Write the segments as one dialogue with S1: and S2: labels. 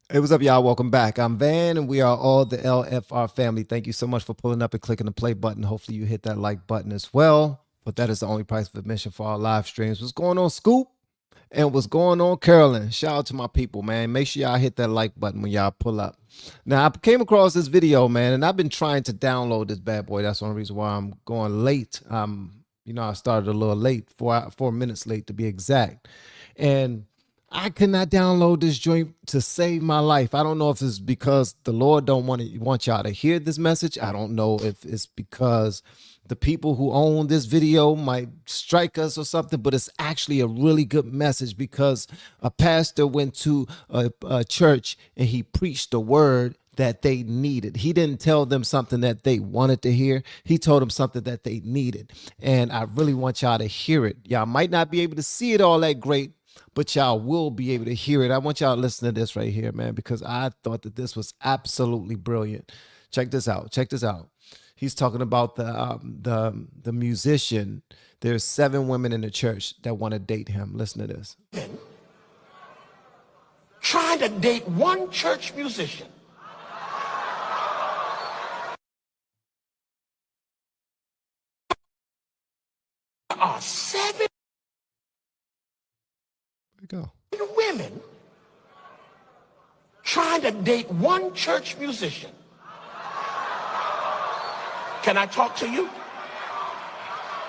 S1: Hey, what's up, y'all? Welcome back. I'm Van, and we are all the LFR family. Thank you so much for pulling up and clicking the play button. Hopefully, you hit that like button as well. But that is the only price of admission for our live streams. What's going on, Scoop? And what's going on, Carolyn? Shout out to my people, man. Make sure y'all hit that like button when y'all pull up. Now, I came across this video, man, and I've been trying to download this bad boy. That's the only reason why I'm going late. I started a little late, 4 minutes late to be exact. And I could not download this joint to save my life. I don't know if it's because the Lord don't want y'all to hear this message. I don't know if it's because the people who own this video might strike us or something, but it's actually a really good message because a pastor went to a church and he preached the word that they needed. He didn't tell them something that they wanted to hear. He told them something that they needed. And I really want y'all to hear it. Y'all might not be able to see it all that great, but y'all will be able to hear it. I want y'all to listen to this right here, man, because I thought that this was absolutely brilliant. Check this out. Check this out. He's talking about the musician. There's 7 women in the church that want to date him. Listen to this.
S2: Trying to date one church musician. There are 7
S1: Go.
S2: women trying to date one church musician. Can I talk to you?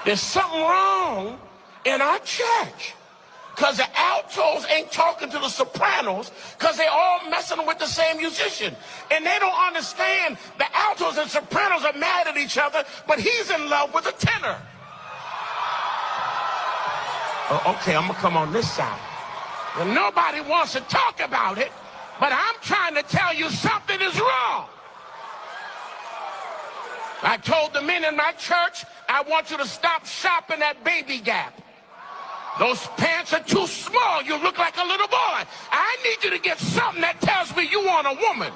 S2: There's something wrong in our church because the altos ain't talking to the sopranos because they all messing with the same musician. And they don't understand the altos and sopranos are mad at each other, but he's in love with a tenor. Oh, okay, I'm gonna come on this side. Well, nobody wants to talk about it, but I'm trying to tell you something is wrong. I told the men in my church, I want you to stop shopping at Baby Gap. Those pants are too small. You look like a little boy. I need you to get something that tells me you want a woman.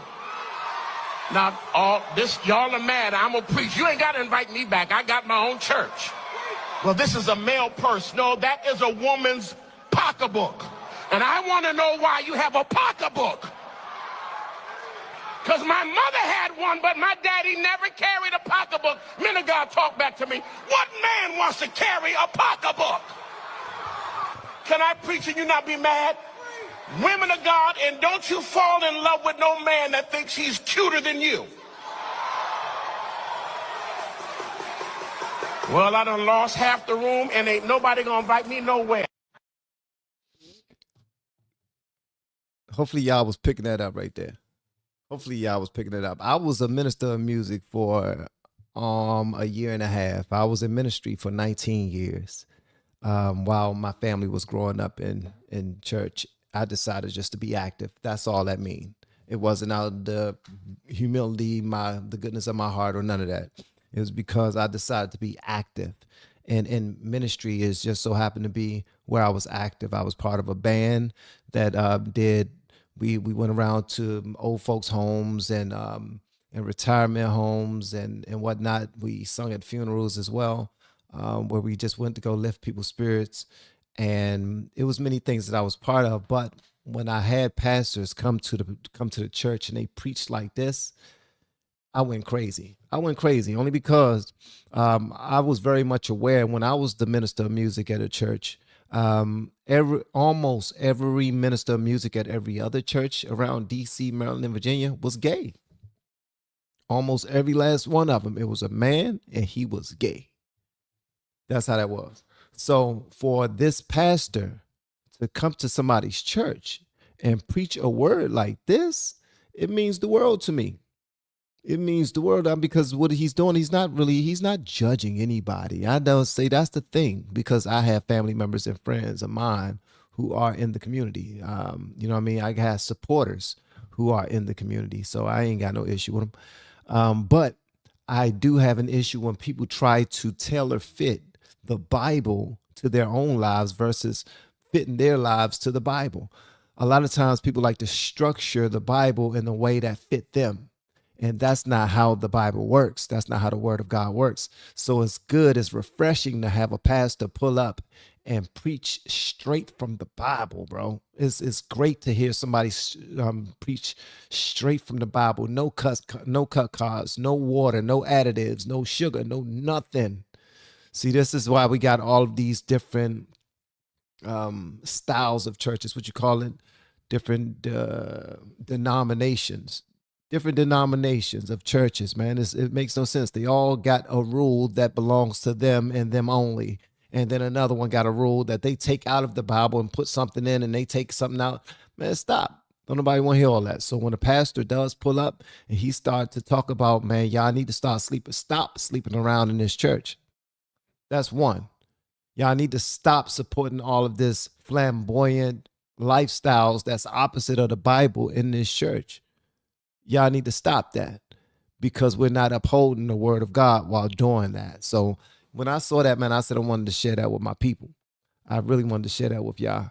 S2: Now, all this, y'all are mad. I'm gonna preach. You ain't got to invite me back. I got my own church. Well, this is a male purse. No, that is a woman's pocketbook. And I want to know why you have a pocketbook. Because my mother had one, but my daddy never carried a pocketbook. Men of God, talk back to me. What man wants to carry a pocketbook? Can I preach and you not be mad? Women of God, and don't you fall in love with no man that thinks he's cuter than you. Well, I done lost half the room and ain't nobody gonna invite me nowhere.
S1: Hopefully y'all was picking that up right there. Hopefully y'all was picking it up. I was a minister of music for a year and a half. I was in ministry for 19 years. While my family was growing up in church, I decided just to be active. That's all that means. It wasn't out of the humility, the goodness of my heart, or none of that. It was because I decided to be active. And ministry is just so happened to be where I was active. I was part of a band that we went around to old folks' homes and retirement homes and whatnot. We sung at funerals as well, where we just went to go lift people's spirits. And it was many things that I was part of. But when I had pastors come to the church and they preached like this, I went crazy. I went crazy only because I was very much aware when I was the minister of music at a church. Almost every minister of music at every other church around DC, Maryland, and Virginia was gay. Almost every last one of them. It was a man and he was gay. That's how that was. So for this pastor to come to somebody's church and preach a word like this, it means the world to me. It means the world because what he's doing, he's not judging anybody. I don't say that's the thing because I have family members and friends of mine who are in the community. You know what I mean? I have supporters who are in the community, so I ain't got no issue with them. But I do have an issue when people try to tailor fit the Bible to their own lives versus fitting their lives to the Bible. A lot of times people like to structure the Bible in a way that fit them. And that's not how the Bible works. That's not how the word of God works. So it's good, it's refreshing to have a pastor pull up and preach straight from the Bible, bro. It's great to hear somebody preach straight from the Bible. No cut carbs, no water, no additives, no sugar, no nothing. See, this is why we got all of these different styles of churches, what you call it, different denominations, of churches, man. It makes no sense. They all got a rule that belongs to them and them only. And then another one got a rule that they take out of the Bible and put something in, and they take something out. Man, stop. Don't nobody want to hear all that. So when a pastor does pull up and he starts to talk about, man, y'all need to stop sleeping around in this church. That's one. Y'all need to stop supporting all of this flamboyant lifestyles that's opposite of the Bible in this church. Y'all need to stop that, because we're not upholding the word of God while doing that. So when I saw that, man, I said I wanted to share that with my people. I really wanted to share that with y'all.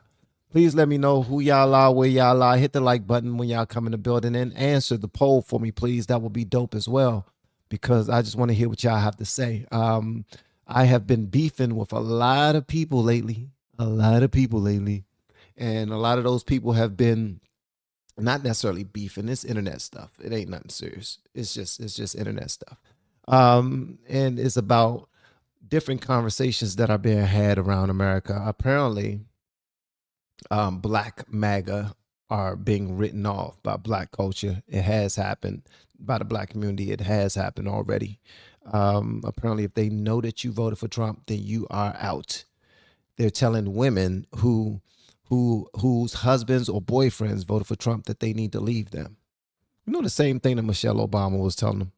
S1: Please let me know who y'all are, where y'all are. Hit the like button when y'all come in the building, and answer the poll for me, please. That would be dope as well, because I just want to hear what y'all have to say. I have been beefing with a lot of people lately, and a lot of those people have been not necessarily beefing. It's internet stuff. It ain't nothing serious. It's just internet stuff. And it's about different conversations that are being had around America. Apparently, Black MAGA are being written off by Black culture. It has happened. By the Black community, it has happened already. Apparently, if they know that you voted for Trump, then you are out. They're telling women whose husbands or boyfriends voted for Trump that they need to leave them. You know, the same thing that Michelle Obama was telling them.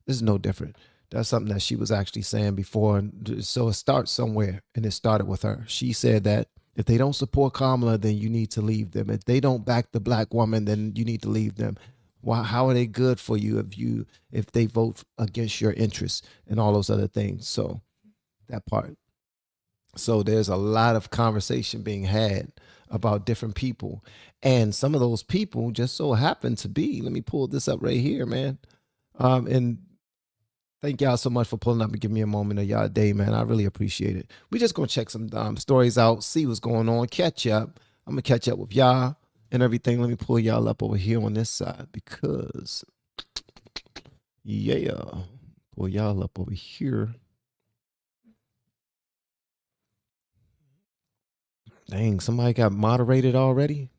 S1: This is no different. That's something that she was actually saying before. So it starts somewhere, and it started with her. She said that if they don't support Kamala, then you need to leave them. If they don't back the Black woman, then you need to leave them. Why? How are they good for you if they vote against your interests and all those other things? So that part. So there's a lot of conversation being had about different people, and some of those people just so happen to be. Let me pull this up right here, man. And thank y'all so much for pulling up and giving me a moment of y'all day, man. I really appreciate it. We're just gonna check some stories out, see what's going on, catch up. I'm gonna catch up with y'all and everything. Let me pull y'all up over here on this side, because yeah, pull y'all up over here. Dang, somebody got moderated already.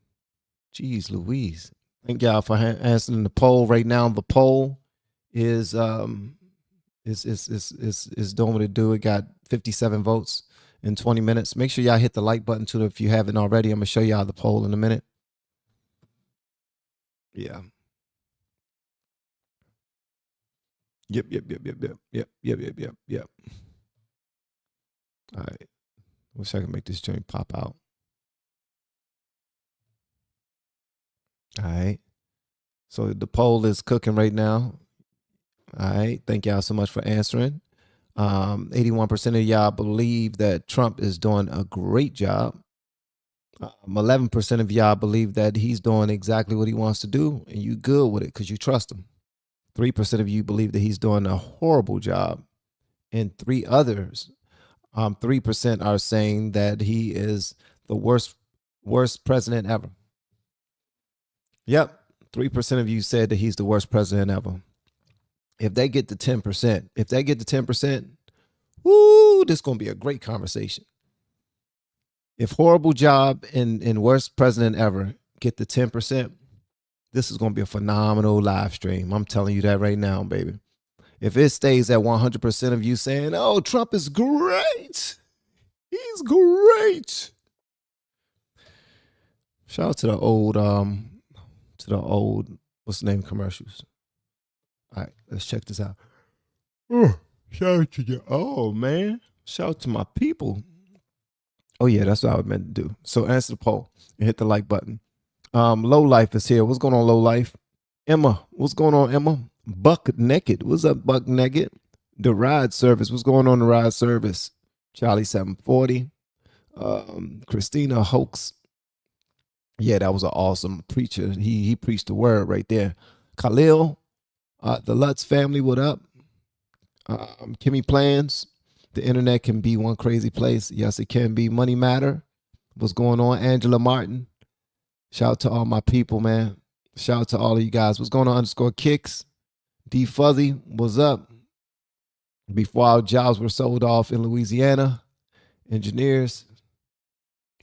S1: Jeez Louise. Thank y'all for answering the poll right now. The poll is doing what it do. It got 57 votes in 20 minutes. Make sure y'all hit the like button too if you haven't already. I'm gonna show y'all the poll in a minute. Yeah. Yep. All right. Wish I could make this joint pop out. All right. So the poll is cooking right now. All right. Thank y'all so much for answering. 81% of y'all believe that Trump is doing a great job. 11% of y'all believe that he's doing exactly what he wants to do, and you good with it because you trust him. 3% of you believe that he's doing a horrible job, and 3% are saying that he is the worst president ever. Yep, 3% of you said that he's the worst president ever. If they get to 10%, woo, this is going to be a great conversation. If horrible job and worst president ever get to 10%, this is going to be a phenomenal live stream. I'm telling you that right now, baby. If it stays at 100% of you saying, oh, Trump is great. He's great. Shout out to the old, what's the name, commercials. All right, let's check this out. Oh, shout out to you. Oh, man. Shout out to my people. Oh, yeah, that's what I was meant to do. So answer the poll and hit the like button. Low Life is here. What's going on, Low Life? Emma, what's going on, Emma? Buck Naked. What's up, Buck Naked? The Ride Service. What's going on, the Ride Service? Charlie 740. Christina Hoax. Yeah, that was an awesome preacher. He preached the word right there. Khalil, the Lutz family, what up? Kimmy Plans. The internet can be one crazy place. Yes, it can be. Money matter. What's going on? Angela Martin. Shout out to all my people, man. Shout out to all of you guys. What's going on? _kicks. D Fuzzy, what's up? Before our jobs were sold off in Louisiana, engineers.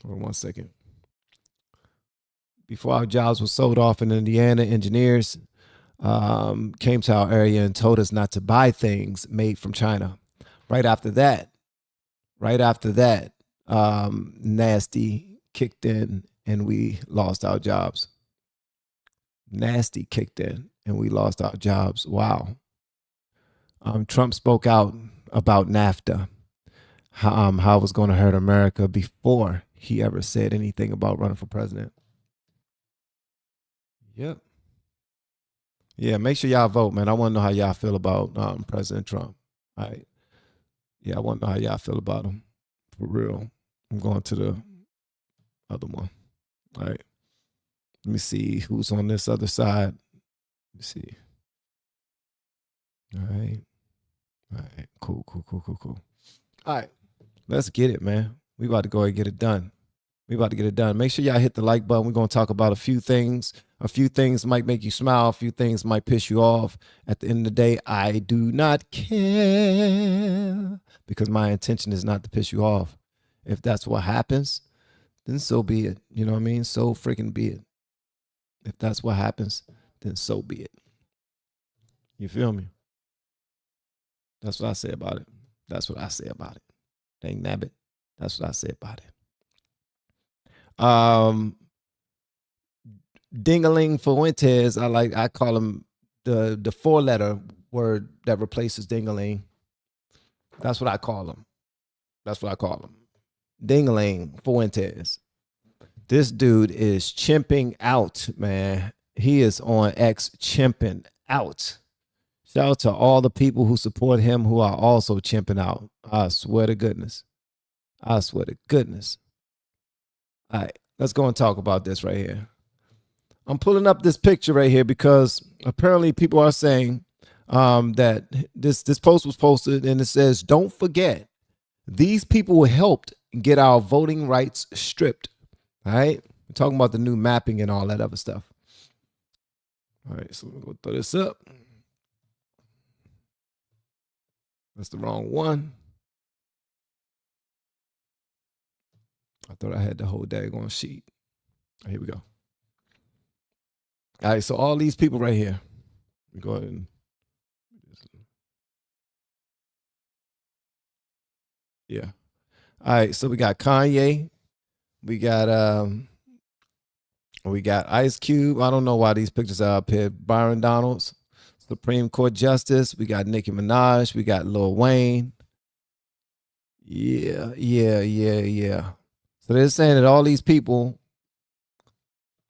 S1: Hold on 1 second. Before our jobs were sold off in Indiana, engineers came to our area and told us not to buy things made from China. Right after that, nasty kicked in and we lost our jobs. Nasty kicked in and we lost our jobs. Wow. Trump spoke out about NAFTA, how it was going to hurt America before he ever said anything about running for president. Yep. Yeah, make sure y'all vote, man. I want to know how y'all feel about President Trump. All right. Yeah, I want to know how y'all feel about him. For real. I'm going to the other one. All right. Let me see who's on this other side. Let me see. All right. All right. Cool. All right. Let's get it, man. We about to go ahead and get it done. Make sure y'all hit the like button. We're going to talk about a few things. A few things might make you smile. A few things might piss you off. At the end of the day, I do not care because my intention is not to piss you off. If that's what happens, then so be it. You know what I mean? So freaking be it. If that's what happens, then so be it. You feel me? That's what I say about it. Dang nabbit. That's what I say about it. Dingaling Fuentes, I call him the 4-letter word that replaces dingaling. That's what I call him. Dingaling Fuentes. This dude is chimping out, man. He is on X chimping out. Shout out to all the people who support him who are also chimping out. I swear to goodness. All right, let's go and talk about this right here. I'm pulling up this picture right here because apparently people are saying that this post was posted and it says, don't forget, these people helped get our voting rights stripped. All right. We're talking about the new mapping and all that other stuff. All right. So we'll go throw this up. That's the wrong one. I thought I had the whole daggone sheet. Here we go. All right, so all these people right here. Go ahead and yeah. All right, so we got Kanye. We got Ice Cube. I don't know why these pictures are up here. Byron Donalds, Supreme Court Justice. We got Nicki Minaj. We got Lil Wayne. Yeah. So they're saying that all these people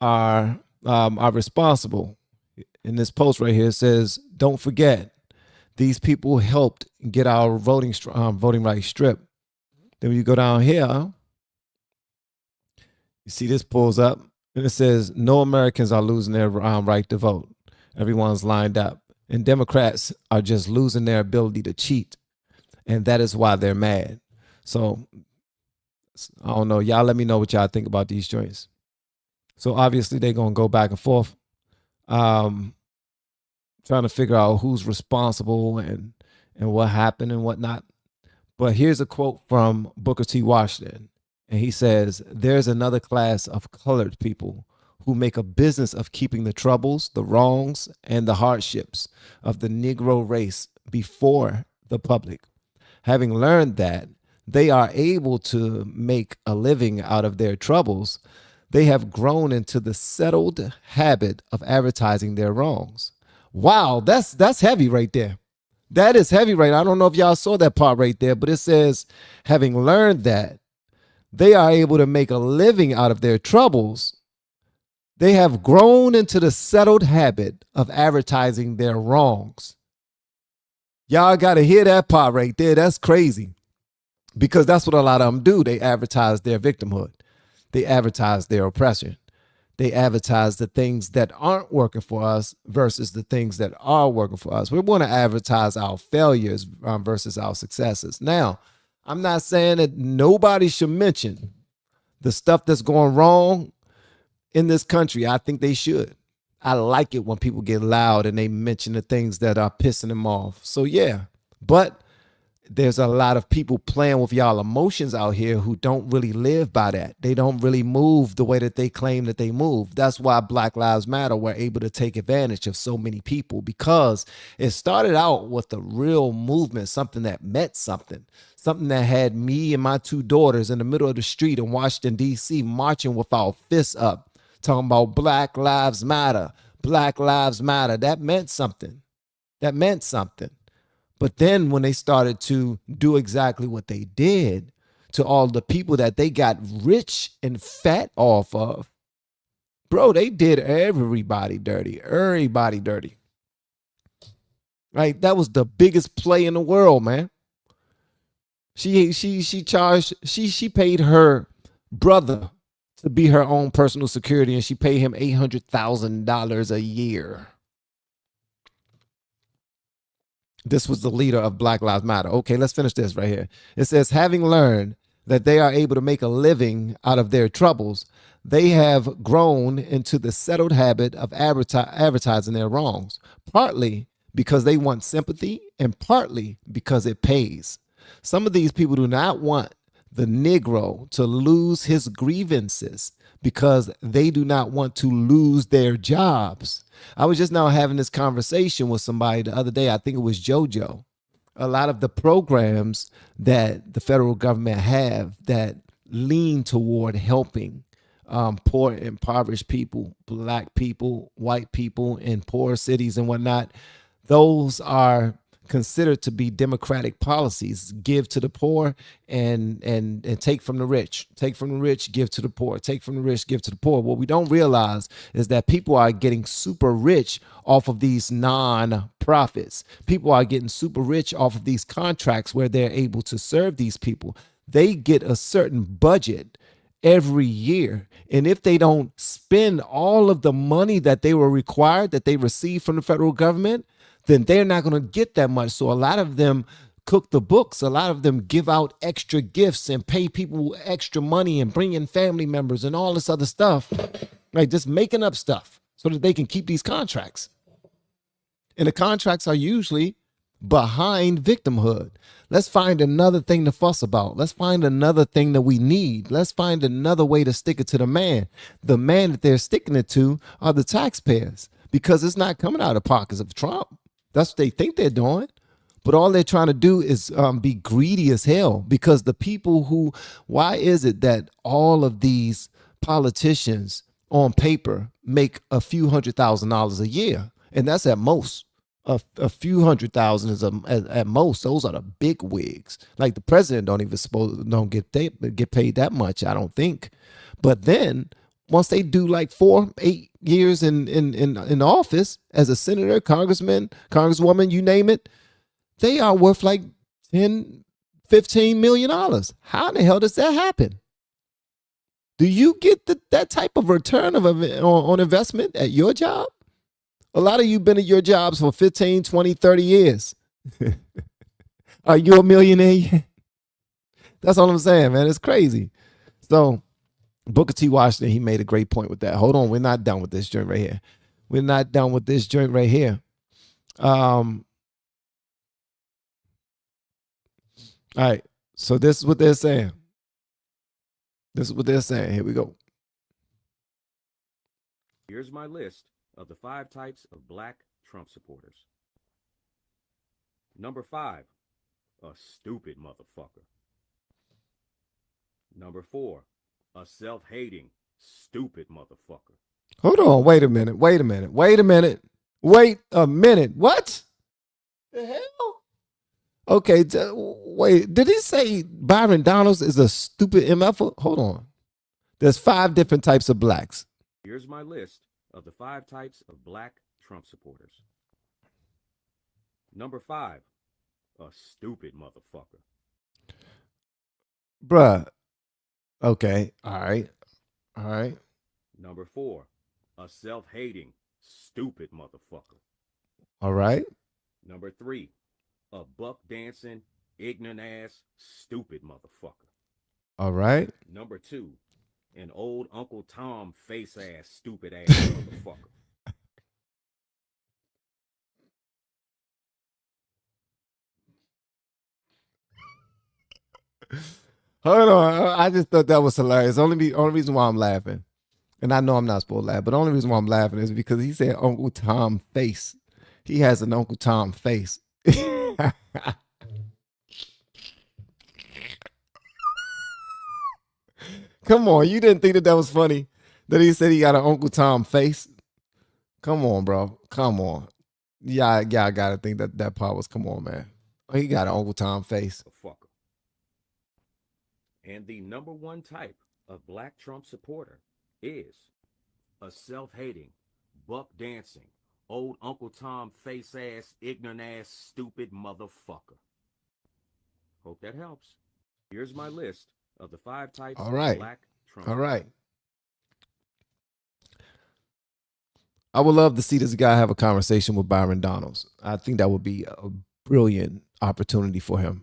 S1: are responsible. In this post right here, it says, don't forget, these people helped get our voting rights stripped. Then when you go down here, you see this pulls up, and it says, no Americans are losing their right to vote. Everyone's lined up. And Democrats are just losing their ability to cheat. And that is why they're mad. So, I don't know. Y'all let me know what y'all think about these joints. So obviously they're going to go back and forth, trying to figure out who's responsible and what happened and whatnot. But here's a quote from Booker T. Washington. And he says, there's another class of colored people who make a business of keeping the troubles, the wrongs, and the hardships of the Negro race before the public. Having learned that they are able to make a living out of their troubles, they have grown into the settled habit of advertising their wrongs. Wow, that's heavy right there. That is heavy right. I don't know if y'all saw that part right there, but it says, having learned that they are able to make a living out of their troubles, they have grown into the settled habit of advertising their wrongs. Y'all got to hear that part right there. That's crazy. Because that's what a lot of them do. They advertise their victimhood. They advertise their oppression. They advertise the things that aren't working for us versus the things that are working for us. We want to advertise our failures versus our successes. Now, I'm not saying that nobody should mention the stuff that's going wrong in this country. I think they should. I like it when people get loud and they mention the things that are pissing them off. So yeah, but there's a lot of people playing with y'all emotions out here who don't really live by that. They don't really move the way that they claim that they move. That's why Black Lives Matter were able to take advantage of so many people, because it started out with a real movement, something that meant something, something that had me and my two daughters in the middle of the street in Washington, D.C., marching with our fists up, talking about Black Lives Matter, Black Lives Matter. That meant something. That meant something. But then when they started to do exactly what they did to all the people that they got rich and fat off of, bro, they did everybody dirty. Everybody dirty. Right? That was the biggest play in the world, man. She paid her brother to be her own personal security, and she paid him $800,000 a year. This was the leader of Black Lives Matter. Okay, let's finish this right here. It says, having learned that they are able to make a living out of their troubles, they have grown into the settled habit of advertising their wrongs, partly because they want sympathy and partly because it pays. Some of these people do not want the Negro to lose his grievances because they do not want to lose their jobs. I was just now having this conversation with somebody the other day. I think it was JoJo. A lot of the programs that the federal government have that lean toward helping poor, impoverished people, black people, white people in poor cities and whatnot, those are considered to be democratic policies. Give to the poor and take from the rich. Take from the rich, give to the poor. Take from the rich, give to the poor. What we don't realize is that people are getting super rich off of these non-profits. People are getting super rich off of these contracts where they're able to serve these people. They get a certain budget every year. And if they don't spend all of the money that they were required, that they received from the federal government, then they're not going to get that much. So a lot of them cook the books. A lot of them give out extra gifts and pay people extra money and bring in family members and all this other stuff, right? Just making up stuff so that they can keep these contracts. And the contracts are usually behind victimhood. Let's find another thing to fuss about. Let's find another thing that we need. Let's find another way to stick it to the man. The man that they're sticking it to are the taxpayers, because it's not coming out of pockets of Trump. That's what they think they're doing. But all they're trying to do is be greedy as hell, because the people who, why is it that all of these politicians on paper make a few $100,000 a year? And that's at most. A few $100,000 is at most. Those are the big wigs. Like the president don't get paid that much, I don't think. But then once they do like 8 years in office as a senator, congressman, congresswoman, you name it, they are worth like 10, $15 million. How in the hell does that happen? Do you get that type of return on investment at your job? A lot of you been at your jobs for 15, 20, 30 years. Are you a millionaire yet? That's all I'm saying, man. It's crazy. So Booker T. Washington, he made a great point with that. Hold on, we're not done with this joint right here. We're not done with this joint right here. All right, so this is what they're saying. This is what they're saying. Here we go.
S3: Here's my list of the 5 types of black Trump supporters. Number 5, a stupid motherfucker. Number 4, a self-hating, stupid motherfucker.
S1: Hold on, wait a minute. What? The hell? Okay, wait. Did he say Byron Donalds is a stupid MF? Hold on. There's 5 different types of blacks.
S3: Here's my list of the 5 types of black Trump supporters. Number 5, a stupid motherfucker.
S1: Bruh. Okay. All right.
S3: Number 4, a self-hating, stupid motherfucker.
S1: All right.
S3: Number 3, a buck dancing, ignorant ass, stupid motherfucker.
S1: All right.
S3: Number 2, an old Uncle Tom face ass, stupid ass motherfucker.
S1: Hold on. I just thought that was hilarious. Only reason why I'm laughing, and I know I'm not supposed to laugh, but the only reason why I'm laughing is because he said Uncle Tom face. He has an Uncle Tom face. Come on, you didn't think that was funny that he said he got an Uncle Tom face? Come on, bro. Come on. Yeah, I gotta think that part was come on, man. He got an Uncle Tom face.
S3: Fucker. And the number 1 type of black Trump supporter is a self-hating, buck dancing, old Uncle Tom face ass, ignorant ass, stupid motherfucker. Hope that helps. Here's my list of the 5 types
S1: All right.
S3: of black Trump.
S1: All right. I would love to see this guy have a conversation with Byron Donalds. I think that would be a brilliant opportunity for him.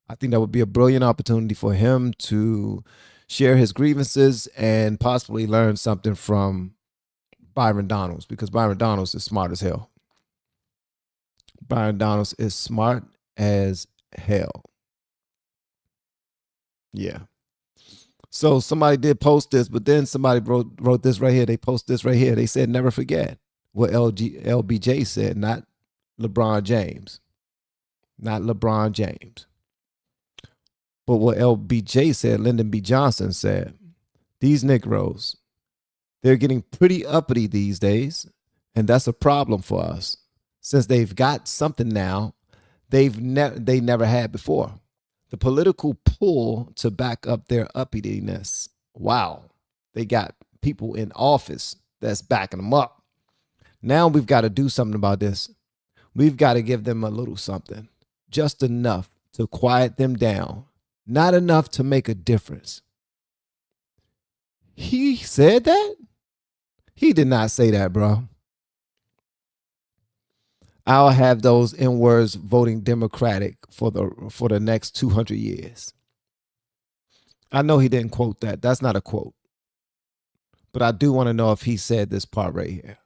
S1: I think that would be a brilliant opportunity for him to share his grievances and possibly learn something from Byron Donalds, because Byron Donalds is smart as hell. Byron Donalds is smart as hell. Yeah. So somebody did post this, but then somebody wrote this right here. They post this right here. They said, never forget what LBJ said, not LeBron James. Not LeBron James. But what LBJ said, Lyndon B. Johnson said, these Negroes, they're getting pretty uppity these days, and that's a problem for us, since they've got something now they never had before. The political pull to back up their uppityness. Wow. They got people in office that's backing them up. Now we've got to do something about this. We've got to give them a little something, just enough to quiet them down, not enough to make a difference. He said that? He did not say that, bro. I'll have those N-words voting Democratic for the next 200 years. I know he didn't quote that. That's not a quote. But I do want to know if he said this part right here,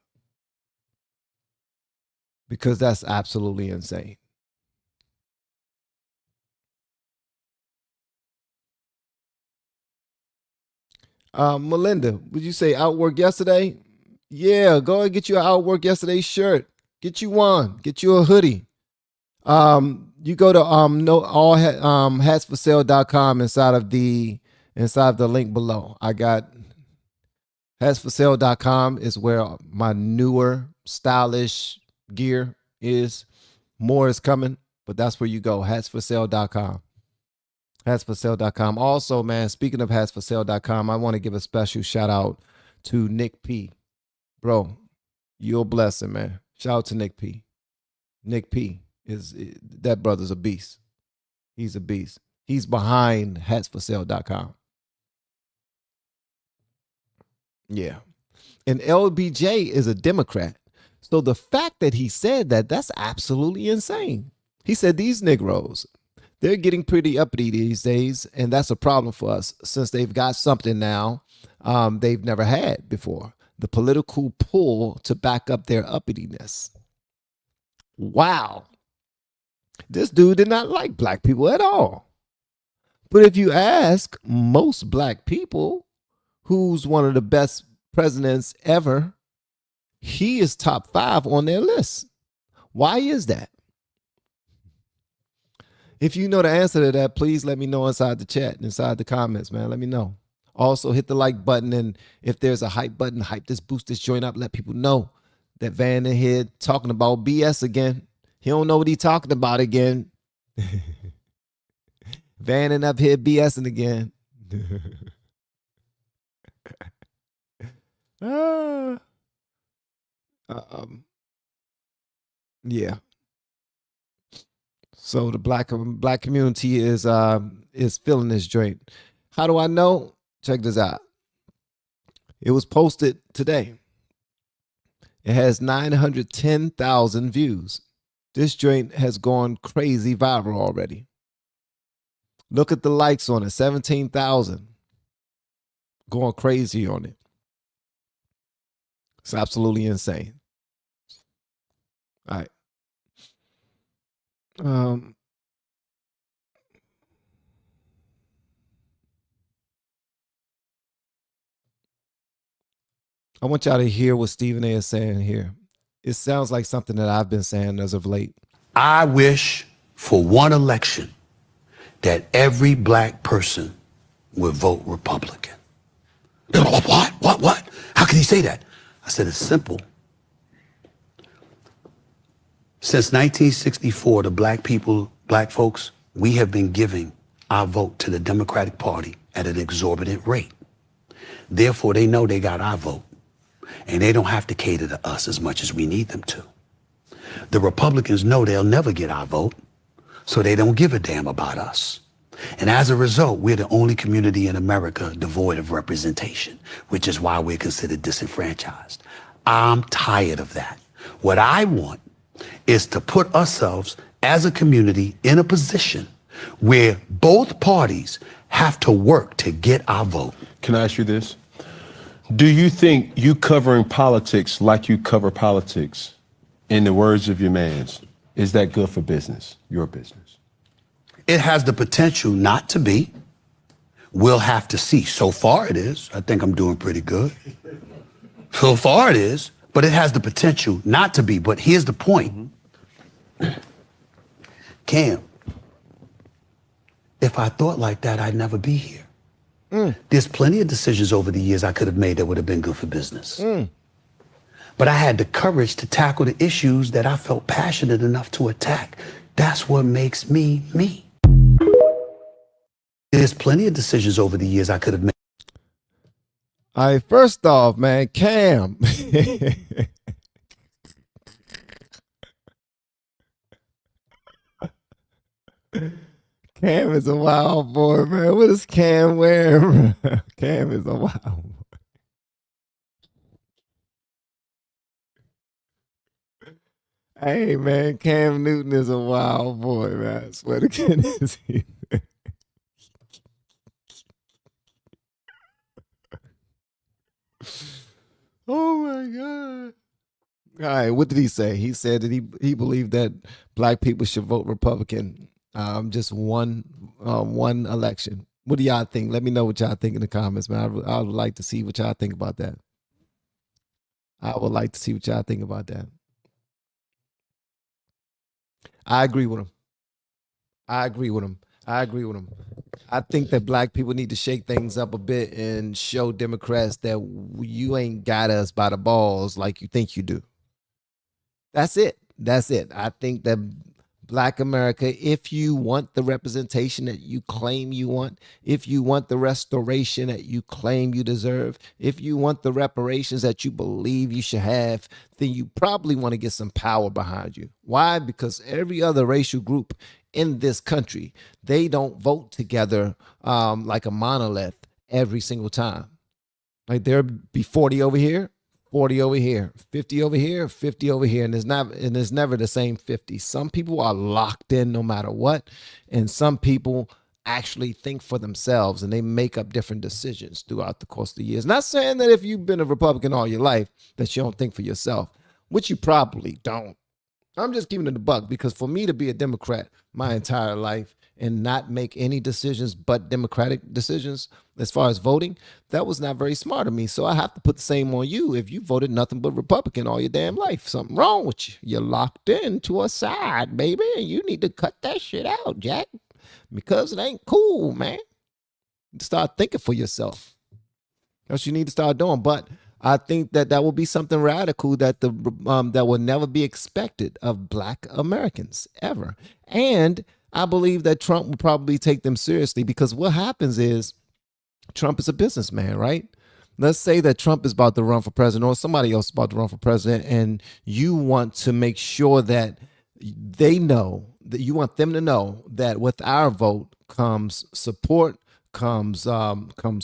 S1: because that's absolutely insane. Melinda, would you say outwork yesterday? Yeah, go and get you an outwork yesterday shirt. Get you one. Get you a hoodie. You go to hatsforsale.com inside of the link below. I got hatsforsale.com is where my newer stylish gear is. More is coming, but that's where you go. hatsforsale.com. hatsforsale.com. Also, man, speaking of hatsforsale.com, I want to give a special shout out to Nick P. Bro, you're a blessing, man. Shout out to Nick P. Nick P. That brother's a beast. He's a beast. He's behind hatsforsale.com. Yeah. And LBJ is a Democrat. So the fact that he said that, that's absolutely insane. He said these Negroes, they're getting pretty uppity these days, and that's a problem for us since they've got something now they've never had before. The political pull to back up their uppityness. Wow. This dude did not like black people at all. But if you ask most black people who's one of the best presidents ever, he is top 5 on their list. Why is that? If you know the answer to that, please let me know inside the chat, inside the comments, man. Let me know. Also, hit the like button, and if there's a hype button, hype this, boost this joint up. Let people know that Van in here talking about BS again. He don't know what he talking about again. Vanning up here BSing again. Yeah. So the black community is feeling this joint. How do I know? Check this out. It was posted today. It has 910,000 views. This joint has gone crazy viral already. Look at the likes on it, 17,000. Going crazy on it. It's absolutely insane. All right. I want y'all to hear what Stephen A is saying here. It sounds like something that I've been saying as of late.
S4: I wish for one election that every black person would vote Republican. What? How can he say that? I said, it's simple. Since 1964, the black folks, we have been giving our vote to the Democratic Party at an exorbitant rate. Therefore, they know they got our vote, and they don't have to cater to us as much as we need them to. The Republicans know they'll never get our vote, so they don't give a damn about us. And as a result, we're the only community in America devoid of representation, which is why we're considered disenfranchised. I'm tired of that. What I want is to put ourselves as a community in a position where both parties have to work to get our vote.
S5: Can I ask you this? Do you think you covering politics like you cover politics, in the words of your mans, is that good for business, your business?
S4: It has the potential not to be. We'll have to see. So far it is. I think I'm doing pretty good. So far it is, but it has the potential not to be. But here's the point. Cam, if I thought like that, I'd never be here. There's plenty of decisions over the years I could have made that would have been good for business. But I had the courage to tackle the issues that I felt passionate enough to attack. That's what makes me me. There's plenty of decisions over the years I could have made.
S1: All right, first off, man, Cam. Cam is a wild boy, man. What is Cam wearing? Cam is a wild boy. Hey, man, Cam Newton is a wild boy, man. I swear to goodness. Oh, my God. All right, what did he say? He said that he believed that black people should vote Republican just one election. What do y'all think? Let me know what y'all think in the comments, man. I would like to see what y'all think about that. I would like to see what y'all think about that. I agree with him. I think that black people need to shake things up a bit and show Democrats that you ain't got us by the balls like you think you do. That's it. I think that Black America, if you want the representation that you claim you want, if you want the restoration that you claim you deserve, if you want the reparations that you believe you should have, then you probably want to get some power behind you. Why? Because every other racial group in this country, they don't vote together like a monolith every single time. Like there'll be 40 over here, 40 over here, 50 over here, 50 over here, and there's never the same 50. Some people are locked in no matter what, and some people actually think for themselves and they make up different decisions throughout the course of the years. Not saying that if you've been a Republican all your life that you don't think for yourself, which you probably don't. I'm just keeping it a buck, because for me to be a Democrat my entire life and not make any decisions but Democratic decisions as far as voting, that was not very smart of me. So I have to put the same on you if you voted nothing but Republican all your damn life. Something wrong with you. You're locked into a side, baby. You need to cut that shit out, Jack, because it ain't cool, man. Start thinking for yourself. That's what you need to start doing. But I think that will be something radical that that will never be expected of Black Americans ever. And I believe that Trump will probably take them seriously, because what happens is Trump is a businessman, right? Let's say that Trump is about to run for president, or somebody else is about to run for president, and you want to make sure that they know, that you want them to know that with our vote comes support, comes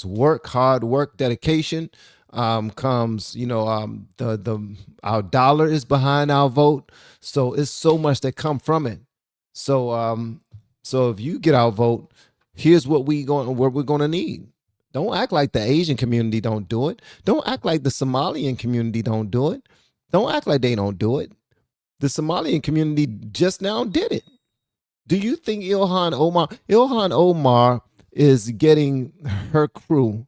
S1: work, hard work, dedication, comes, our dollar is behind our vote. So it's so much that come from it. So if you get our vote, Here's what we're going to need. Don't act like the Asian community don't do it. Don't act like the Somalian community don't do it. Don't act like they don't do it. The Somalian community just now did it. Do you think Ilhan Omar is getting her crew,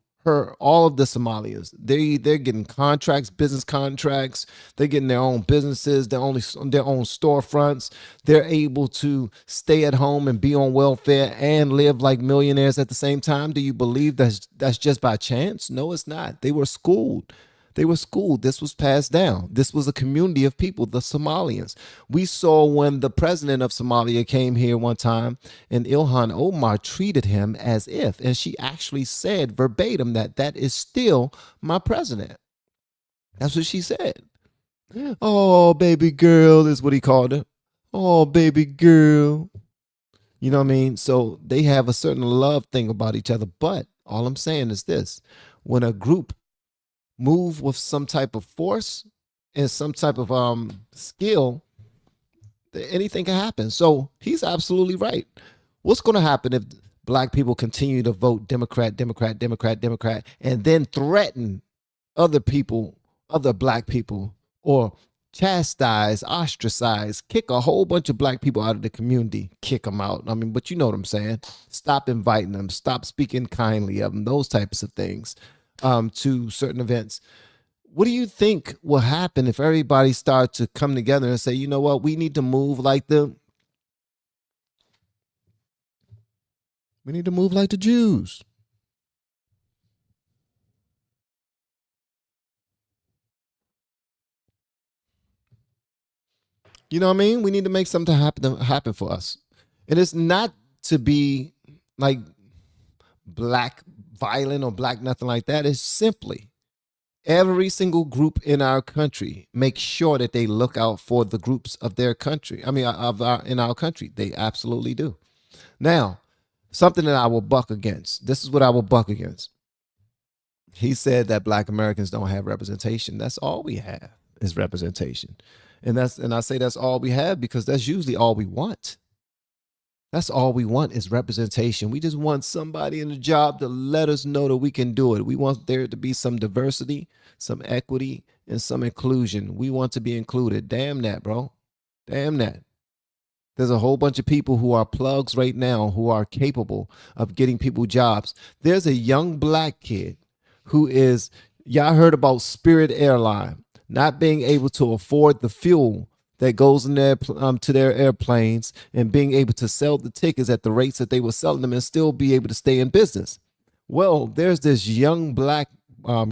S1: all of the Somalians? They're getting contracts, business contracts. They're getting their own businesses, their own storefronts. They're able to stay at home and be on welfare and live like millionaires at the same time. Do you believe that's just by chance? No, it's not. They were schooled. They were schooled. This was passed down. This was a community of people, the Somalians. We saw when the president of Somalia came here one time, and Ilhan Omar treated him as if, and she actually said verbatim that is still my president. That's what she said. Oh, baby girl is what he called her. Oh, baby girl. You know what I mean? So they have a certain love thing about each other. But all I'm saying is this: when a group move with some type of force and some type of skill, anything can happen. So he's absolutely right. What's going to happen if black people continue to vote Democrat, Democrat, Democrat, Democrat, and then threaten other people, other black people, or chastise, ostracize, kick a whole bunch of black people out of the community, kick them out? I mean, but you know what I'm saying. Stop inviting them, stop speaking kindly of them, those types of things. To certain events. What do you think will happen if everybody starts to come together and say, you know what, we need to move like the Jews? You know what I mean? We need to make something happen for us. And it's not to be like black violent or black nothing like that. It's simply every single group in our country make sure that they look out for the groups of their country. I mean, in our country, they absolutely do. Now, something that I will buck against. This is what I will buck against. He said that black Americans don't have representation. That's all we have is representation. And I say that's all we have because that's usually all we want. That's all we want is representation. We just want somebody in the job to let us know that we can do it. We want there to be some diversity, some equity, and some inclusion. We want to be included. Damn that, bro. Damn that. There's a whole bunch of people who are plugs right now who are capable of getting people jobs. There's a young black kid who is, y'all heard about Spirit Airline not being able to afford the fuel that goes in there to their airplanes and being able to sell the tickets at the rates that they were selling them and still be able to stay in business. Well, there's this young black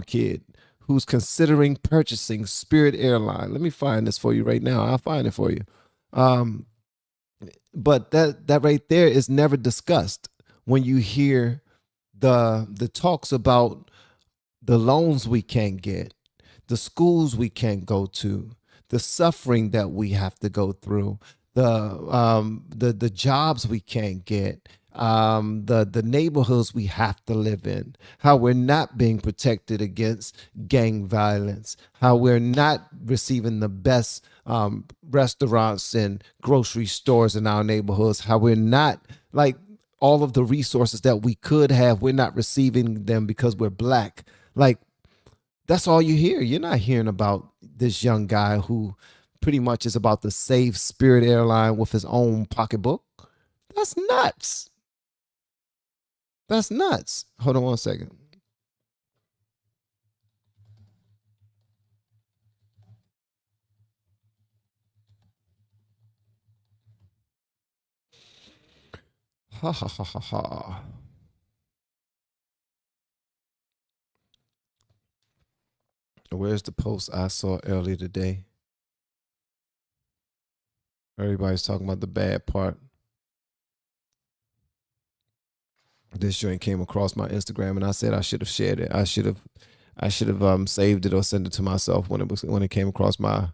S1: kid who's considering purchasing Spirit Airline. Let me find this for you right now. I'll find it for you. But that right there is never discussed when you hear the talks about the loans we can't get, the schools we can't go to, the suffering that we have to go through, the jobs we can't get, the neighborhoods we have to live in, how we're not being protected against gang violence, how we're not receiving the best restaurants and grocery stores in our neighborhoods, how we're not like all of the resources that we could have, we're not receiving them because we're black. Like, that's all you hear. You're not hearing about this young guy who pretty much is about to save Spirit Airline with his own pocketbook. That's nuts. That's nuts. Hold on one second. Ha ha ha ha ha. Where's the post I saw earlier today? Everybody's talking about the bad part. This joint came across my Instagram, and I said I should have shared it. I should have saved it or sent it to myself when it came across my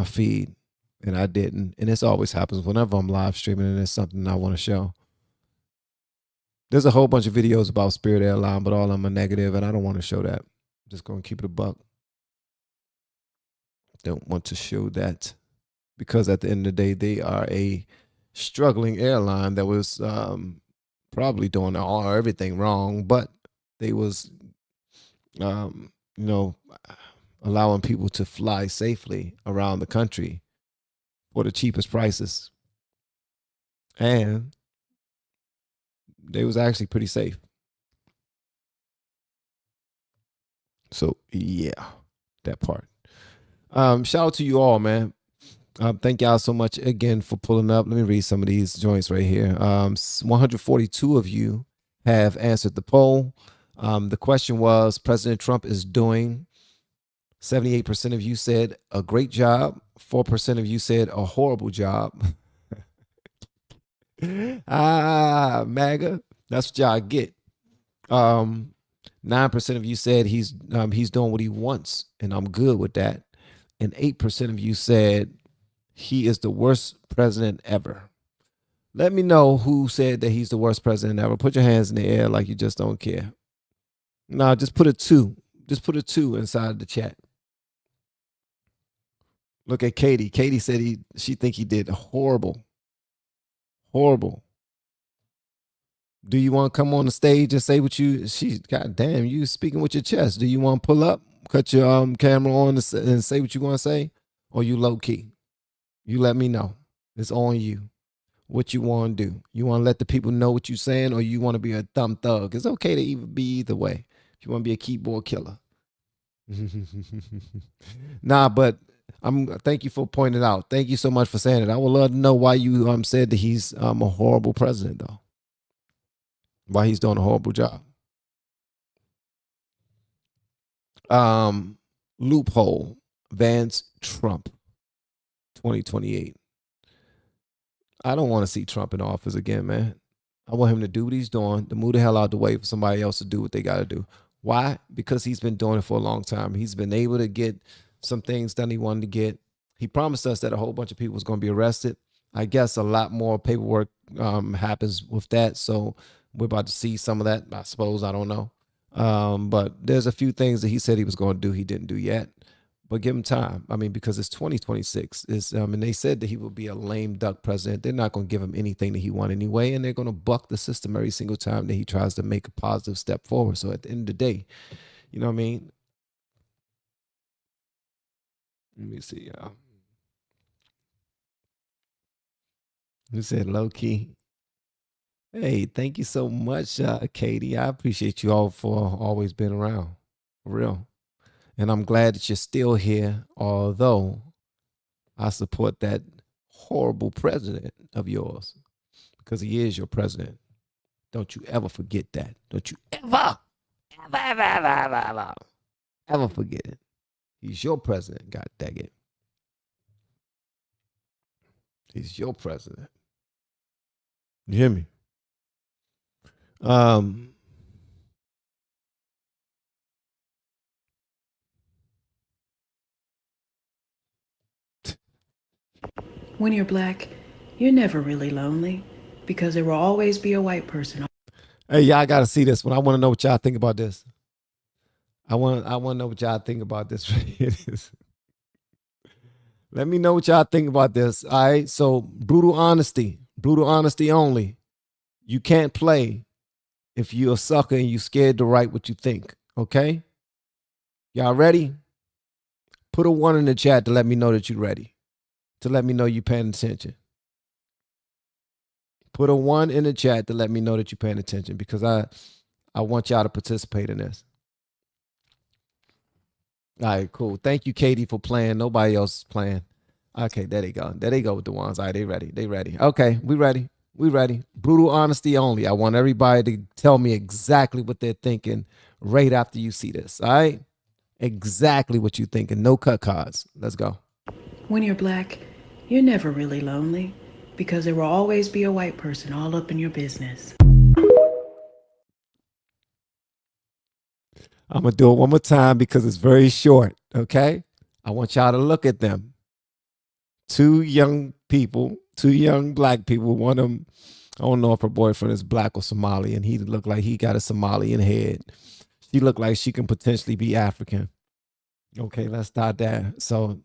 S1: feed, and I didn't. And this always happens whenever I'm live streaming and it's something I want to show. There's a whole bunch of videos about Spirit Airline, but all of them are negative, and I don't want to show that. I'm just going to keep it a buck. Don't want to show that because at the end of the day, they are a struggling airline that was probably doing everything wrong, but they was, you know, allowing people to fly safely around the country for the cheapest prices, and they was actually pretty safe. So yeah, that part. Shout out to you all, man. Thank y'all so much again for pulling up. Let me read some of these joints right here. 142 of you have answered the poll. The question was President Trump is doing. 78% of you said a great job. 4% of you said a horrible job. MAGA. That's what y'all get. 9% of you said he's doing what he wants, and I'm good with that. And 8% of you said he is the worst president ever. Let me know who said that he's the worst president ever. Put your hands in the air like you just don't care. No, just put a 2. Just put a 2 inside the chat. Look at Katie. Katie said she think he did horrible. Horrible. Do you want to come on the stage and say what you? God damn, you speaking with your chest. Do you want to pull up, cut your camera on and say what you want to say, or you low key? You let me know. It's on you. What you want to do? You want to let the people know what you're saying, or you want to be a dumb thug? It's okay to be either way. If you want to be a keyboard killer. Nah, but thank you for pointing it out. Thank you so much for saying it. I would love to know why you said that he's a horrible president, though. Why he's doing a horrible job. Loophole. Vance Trump. 2028. I don't want to see Trump in office again, man. I want him to do what he's doing, to move the hell out the way for somebody else to do what they got to do. Why? Because he's been doing it for a long time. He's been able to get some things done he wanted to get. He promised us that a whole bunch of people was going to be arrested. I guess a lot more paperwork happens with that. So we're about to see some of that, I suppose. I don't know. But there's a few things that he said he was going to do he didn't do yet. But give him time. I mean, because it's 2026. And they said that he will be a lame duck president. They're not going to give him anything that he wants anyway. And they're going to buck the system every single time that he tries to make a positive step forward. So at the end of the day, you know what I mean? Let me see. Who said low key? Hey, thank you so much, Katie. I appreciate you all for always being around. For real. And I'm glad that you're still here, although I support that horrible president of yours because he is your president. Don't you ever forget that. Don't you ever forget it. He's your president, God dang it. He's your president. You hear me?
S6: When you're black, you're never really lonely because there will always be a white person.
S1: Hey, y'all got to see this one. I want to know what y'all think about this. I want to know what y'all think about this. Let me know what y'all think about this. All right. So brutal honesty only. You can't play if you're a sucker and you scared to write what you think. Okay. Y'all ready? Put a 1 in the chat to let me know that you're ready. To let me know you're paying attention. Put a 1 in the chat to let me know that you're paying attention because I want y'all to participate in this. All right, cool. Thank you, Katie, for playing. Nobody else is playing. Okay, there they go. There they go with the ones. All right, they ready. They ready. Okay, we ready. We ready. Brutal honesty only. I want everybody to tell me exactly what they're thinking right after you see this. All right? Exactly what you're thinking. No cut cards. Let's go.
S6: When you're black, you're never really lonely because there will always be a white person all up in your business.
S1: I'm going to do it one more time because it's very short, okay? I want y'all to look at them. 2 young people, 2 young black people. One of them, I don't know if her boyfriend is black or Somali, and he looked like he got a Somalian head. She looked like she can potentially be African. Okay, let's start there. So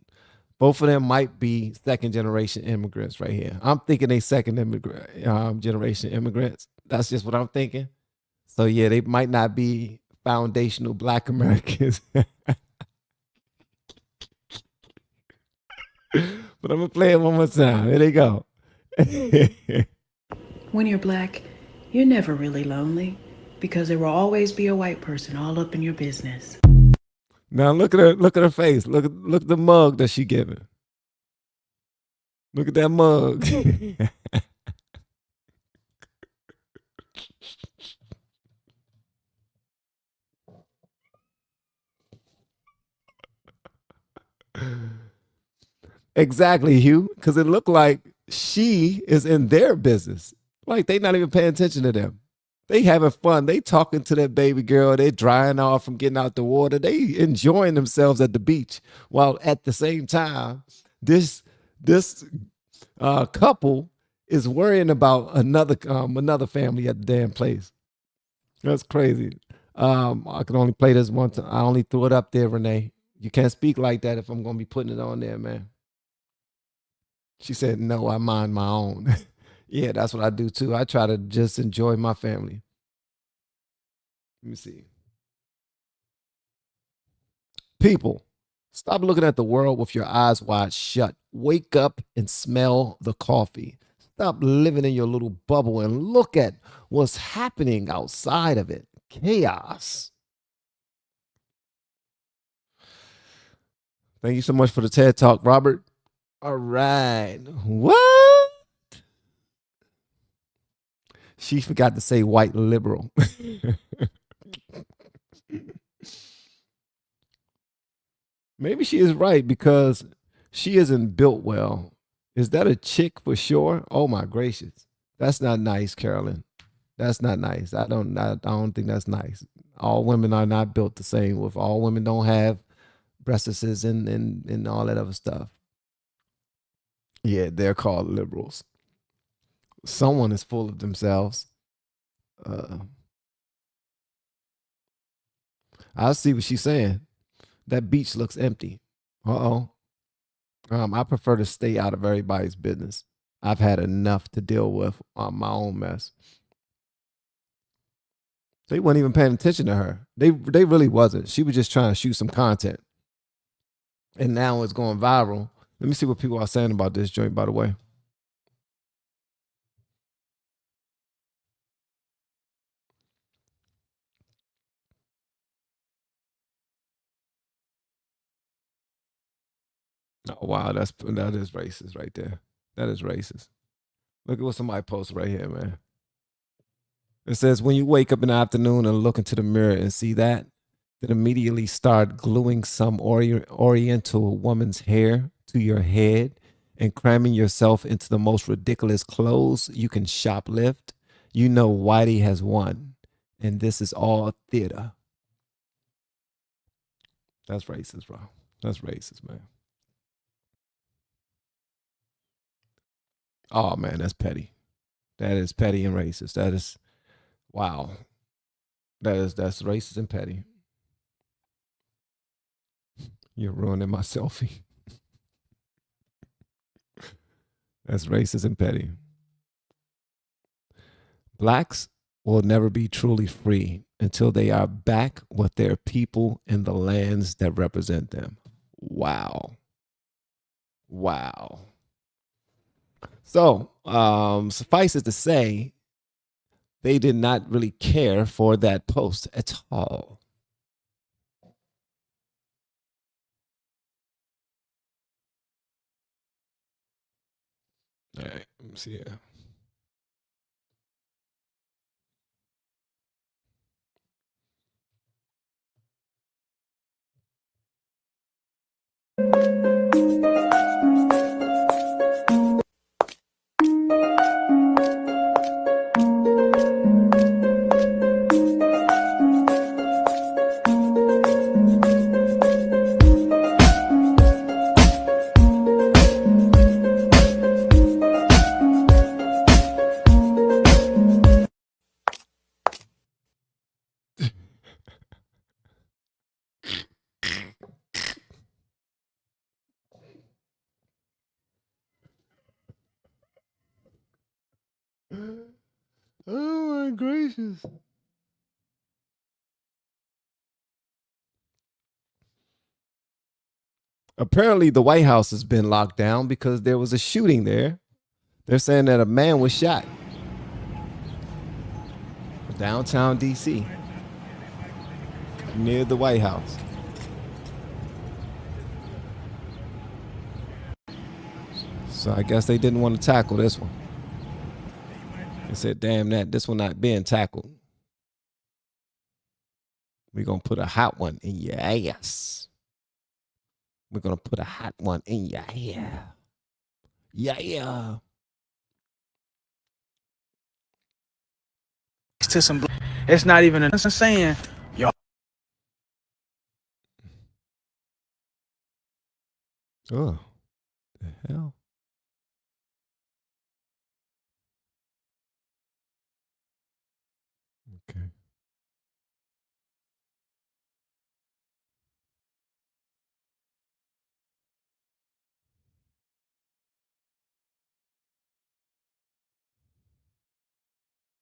S1: both of them might be second-generation immigrants right here. I'm thinking they second generation immigrants. That's just what I'm thinking. So yeah, they might not be foundational Black Americans. But I'm gonna play it one more time. Here they go.
S6: When you're black, you're never really lonely because there will always be a white person all up in your business.
S1: Now look at her. Look at her face. Look at the mug that she giving. Look at that mug. Exactly, Hugh. Because it looked like she is in their business. Like they not even paying attention to them. They having fun. They talking to that baby girl. They drying off from getting out the water. They enjoying themselves at the beach. While at the same time, this couple is worrying about another family at the damn place. That's crazy. I can only play this one time. I only threw it up there, Renee. You can't speak like that if I'm gonna be putting it on there, man. She said, "No, I mind my own." Yeah, that's what I do too. I try to just enjoy my family. Let me see. People, stop looking at the world with your eyes wide shut. Wake up and smell the coffee. Stop living in your little bubble and look at what's happening outside of it. Chaos. Thank you so much for the TED Talk, Robert. All right. What? She forgot to say white liberal. Maybe she is right because she isn't built well. Is that a chick for sure? Oh my gracious. That's not nice, Carolyn. That's not nice. I don't think that's nice. All women are not built the same. With all women don't have breastises and all that other stuff. Yeah, they're called liberals. Someone is full of themselves. Uh, I see what she's saying. That beach looks empty. Uh-oh. I prefer to stay out of everybody's business. I've had enough to deal with on my own mess. They weren't even paying attention to her. They really wasn't. She was just trying to shoot some content. And now it's going viral. Let me see what people are saying about this joint, by the way. Oh wow, that is racist right there. That is racist. Look at what somebody posted right here, man. It says when you wake up in the afternoon and look into the mirror and see that, then immediately start gluing some oriental woman's hair to your head and cramming yourself into the most ridiculous clothes you can shoplift. You know Whitey has won, and this is all theater. That's racist, bro. That's racist, man. Oh man, that's petty. That is petty and racist. That is wow. That's racist and petty. You're ruining my selfie. That's racist and petty. Blacks will never be truly free until they are back with their people in the lands that represent them. Wow. Wow. So, suffice it to say, they did not really care for that post at all. All right, let me see here. Oh my gracious. Apparently, the White House has been locked down because there was a shooting there. They're saying that a man was shot downtown D.C. near the White House. So I guess they didn't want to tackle this one. They said, damn that, this one not being tackled. We're going to put a hot one in your ass. We're going to put a hot one in your hair. Yeah.
S7: To some, it's not even a saying, yo.
S1: Oh, the hell. Okay.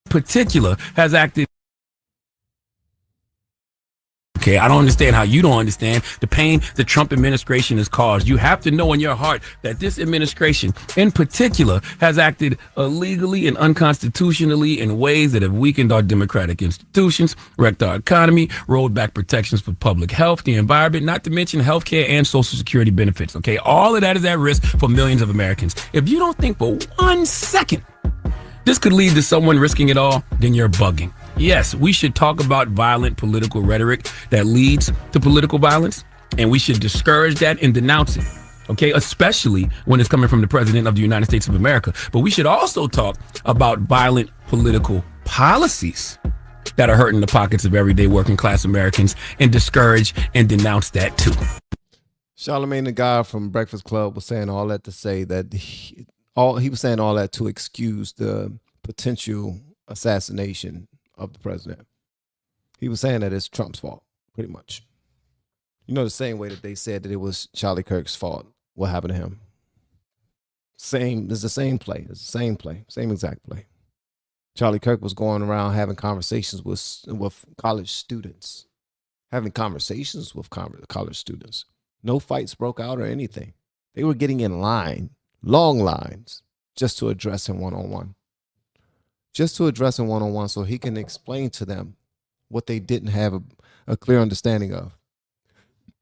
S8: Particular has acted. Okay, I don't understand how you don't understand the pain the Trump administration has caused. You have to know in your heart that this administration, in particular, has acted illegally and unconstitutionally in ways that have weakened our democratic institutions, wrecked our economy, rolled back protections for public health, the environment, not to mention healthcare and Social Security benefits. Okay, all of that is at risk for millions of Americans. If you don't think for 1 second this could lead to someone risking it all, then you're bugging. Yes, we should talk about violent political rhetoric that leads to political violence, and we should discourage that and denounce it, okay? Especially when it's coming from the President of the United States of America. But we should also talk about violent political policies that are hurting the pockets of everyday working class Americans and discourage and denounce that too.
S1: Charlamagne the guy from Breakfast Club was saying all that to say that he was saying all that to excuse the potential assassination of the president. He was saying that it's Trump's fault, pretty much. You know, the same way that they said that it was Charlie Kirk's fault. What happened to him? It's the same play. It's the same play, same exact play. Charlie Kirk was going around having conversations with college students, having conversations with college students. No fights broke out or anything. They were getting in line, long lines, just to address him one-on-one. Just to address him one-on-one so he can explain to them what they didn't have a clear understanding of.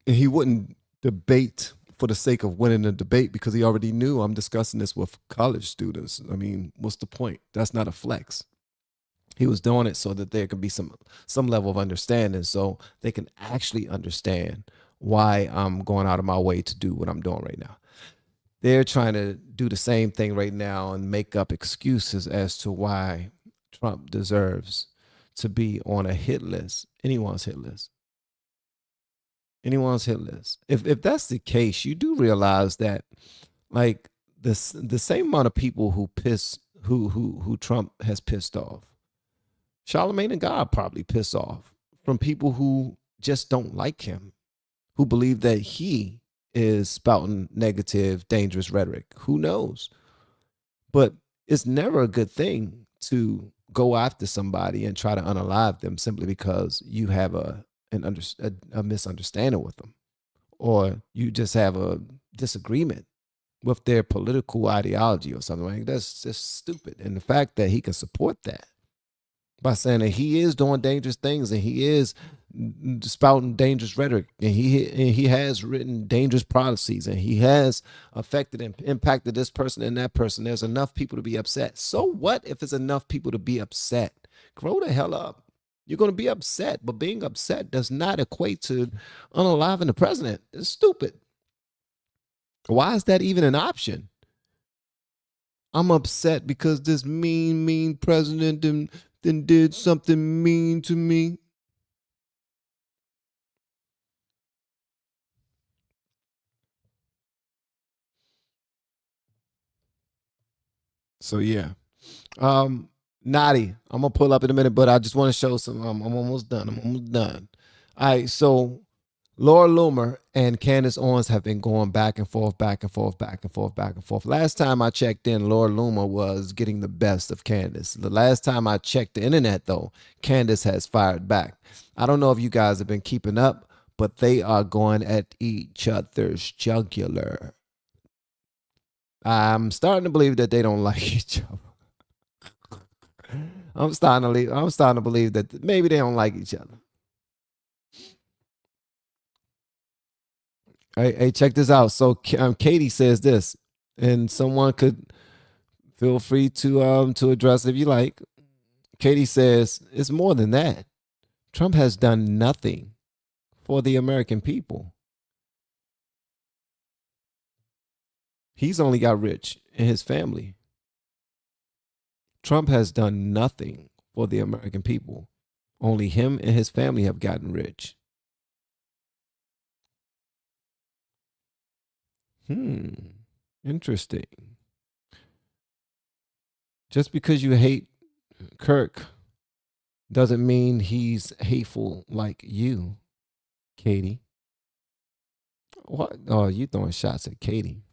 S1: And he wouldn't debate for the sake of winning the debate because he already knew I'm discussing this with college students. I mean, what's the point? That's not a flex. He was doing it so that there could be some level of understanding so they can actually understand why I'm going out of my way to do what I'm doing right now. They're trying to do the same thing right now and make up excuses as to why Trump deserves to be on a hit list, anyone's hit list. Anyone's hit list. If that's the case, you do realize that, like, the same amount of people who Trump has pissed off, Charlamagne and God probably pissed off from people who just don't like him, who believe that he is spouting negative, dangerous rhetoric. Who knows? But it's never a good thing to go after somebody and try to unalive them simply because you have a misunderstanding with them, or you just have a disagreement with their political ideology or something like that. That's just stupid. And the fact that he can support that by saying that he is doing dangerous things and he is spouting dangerous rhetoric and he has written dangerous policies and he has affected and impacted this person and that person. There's enough people to be upset. So what if it's enough people to be upset? Grow the hell up. You're going to be upset, but being upset does not equate to unaliving the president. It's stupid. Why is that even an option? I'm upset because this mean president then did something mean to me. So yeah. Nadi, I'm gonna pull up in a minute, but I just want to show some. I'm almost done. All right, so Laura Loomer and Candace Owens have been going back and forth, back and forth, back and forth, back and forth. Last time I checked in, Laura Loomer was getting the best of Candace. The last time I checked the internet, though, Candace has fired back. I don't know if you guys have been keeping up, but they are going at each other's jugular. I'm starting to believe that they don't like each other. I'm starting to believe that maybe they don't like each other. Hey, check this out. So Katie says this, and someone could feel free to address if you like. Katie says it's more than that. Trump has done nothing for the American people. He's only got rich in his family. Trump has done nothing for the American people. Only him and his family have gotten rich. Interesting. Just because you hate Kirk doesn't mean he's hateful like you, Katie. What? Oh, you throwing shots at Katie.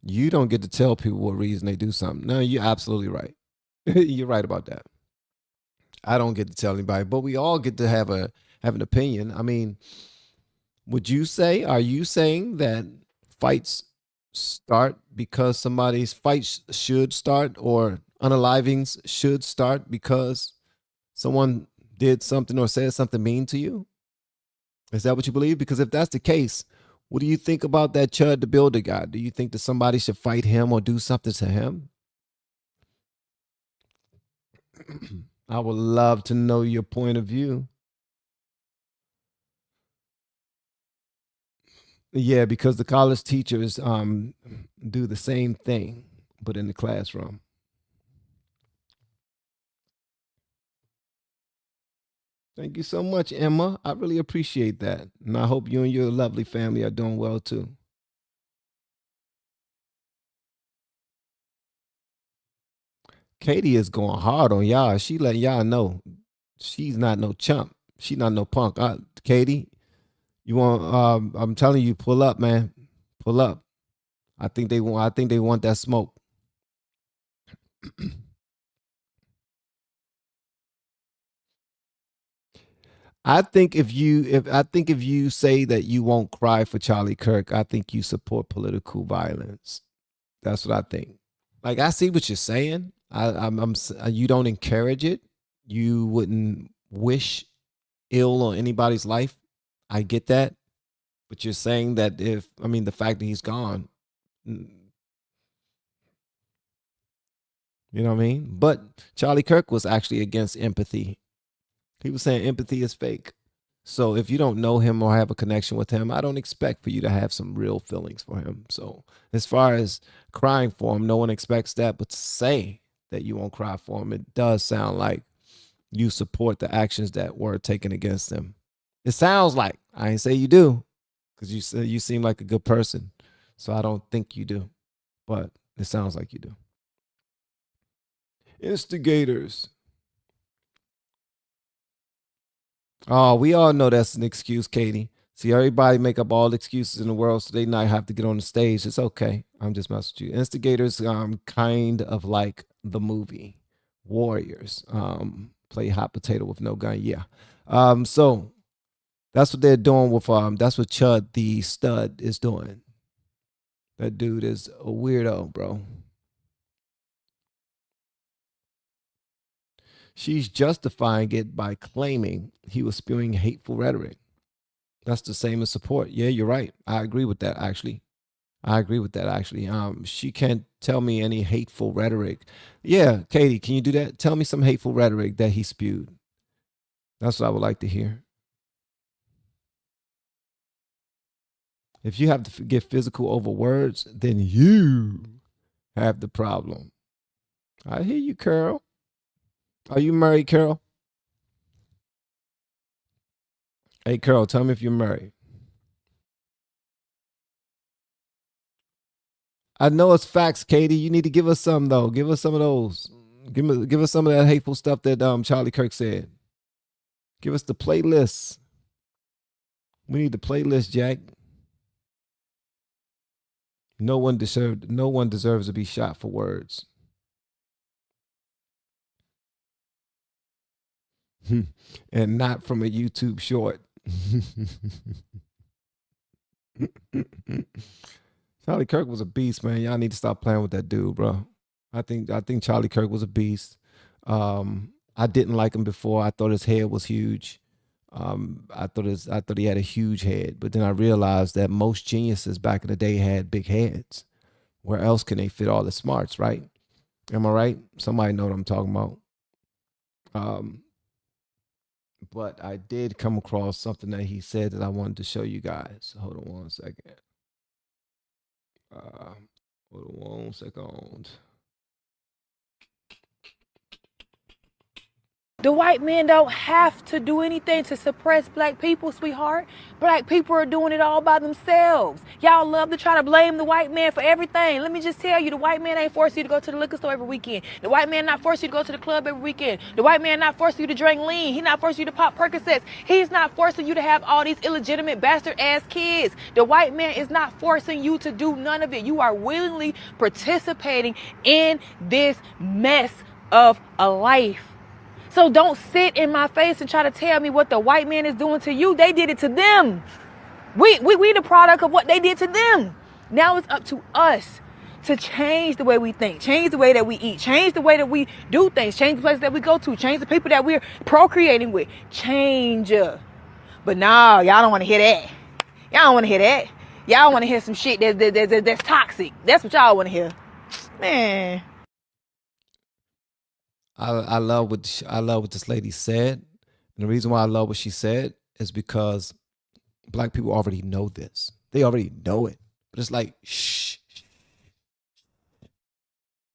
S1: You don't get to tell people what reason they do something. No, you're absolutely right. You're right about that. I don't get to tell anybody, but we all get to have an opinion. I mean, are you saying that fights start because somebody's fights should start, or unalivings should start because someone did something or said something mean to you? Is that what you believe? Because if that's the case, what do you think about that Chud the Builder guy? Do you think that somebody should fight him or do something to him? I would love to know your point of view. Yeah, because the college teachers do the same thing, but in the classroom. Thank you so much, Emma. I really appreciate that. And I hope you and your lovely family are doing well too. Katie is going hard on y'all. She letting y'all know she's not no chump. She's not no punk. Katie, you want I'm telling you, pull up, man. Pull up. I think they want that smoke. I think if you say that you won't cry for Charlie Kirk, I think you support political violence. That's what I think. Like, I see what you're saying. You don't encourage it. You wouldn't wish ill on anybody's life. I get that. But you're saying that the fact that he's gone, you know what I mean? But Charlie Kirk was actually against empathy. He was saying empathy is fake. So if you don't know him or have a connection with him, I don't expect for you to have some real feelings for him. So as far as crying for him, no one expects that. But to say that you won't cry for him, it does sound like you support the actions that were taken against him. It sounds like. I ain't say you do, because you seem like a good person. So I don't think you do, but it sounds like you do. Instigators. Oh, we all know that's an excuse, Katie. See, everybody make up all the excuses in the world so they not have to get on the stage. It's okay. I'm just messing with you. Instigators, kind of like the movie Warriors. Play hot potato with no gun. Yeah. So that's what they're doing with that's what Chud the Stud is doing. That dude is a weirdo, bro. She's justifying it by claiming he was spewing hateful rhetoric. That's the same as support. Yeah, you're right. I agree with that, actually. She can't tell me any hateful rhetoric. Yeah, Katie, can you do that? Tell me some hateful rhetoric that he spewed. That's what I would like to hear. If you have to get physical over words, then you have the problem. I hear you, Carol. Are you married, Carol? Hey, Carol, tell me if you're married. I know it's facts, Katie. You need to give us some, though. Give us some of those. Give us some of that hateful stuff that Charlie Kirk said. Give us the playlist. We need the playlist, Jack. No one deserves to be shot for words. And not from a YouTube short. Charlie Kirk was a beast, man. Y'all need to stop playing with that dude, bro. I think Charlie Kirk was a beast. I didn't like him before. I thought his head was huge. I thought he had a huge head, but then I realized that most geniuses back in the day had big heads. Where else can they fit all the smarts, right? Am I right? Somebody know what I'm talking about. But I did come across something that he said that I wanted to show you guys. Hold on one second. Hold on 1 second.
S9: The white men don't have to do anything to suppress black people, sweetheart. Black people are doing it all by themselves. Y'all love to try to blame the white man for everything. Let me just tell you, the white man ain't forcing you to go to the liquor store every weekend. The white man not forcing you to go to the club every weekend. The white man not forcing you to drink lean. He not forcing you to pop Percocets. He's not forcing you to have all these illegitimate bastard ass kids. The white man is not forcing you to do none of it. You are willingly participating in this mess of a life. So don't sit in my face and try to tell me what the white man is doing to you. They did it to them. We the product of what they did to them. Now it's up to us to change the way we think, change the way that we eat, change the way that we do things, change the places that we go to, change the people that we're procreating with. Change. But no, y'all don't want to hear that. Y'all don't want to hear that. Y'all want to hear some shit that's toxic. That's what y'all want to hear. Man.
S1: I love what this lady said, and the reason why I love what she said is because black people already know this. They already know it, but it's like, shh.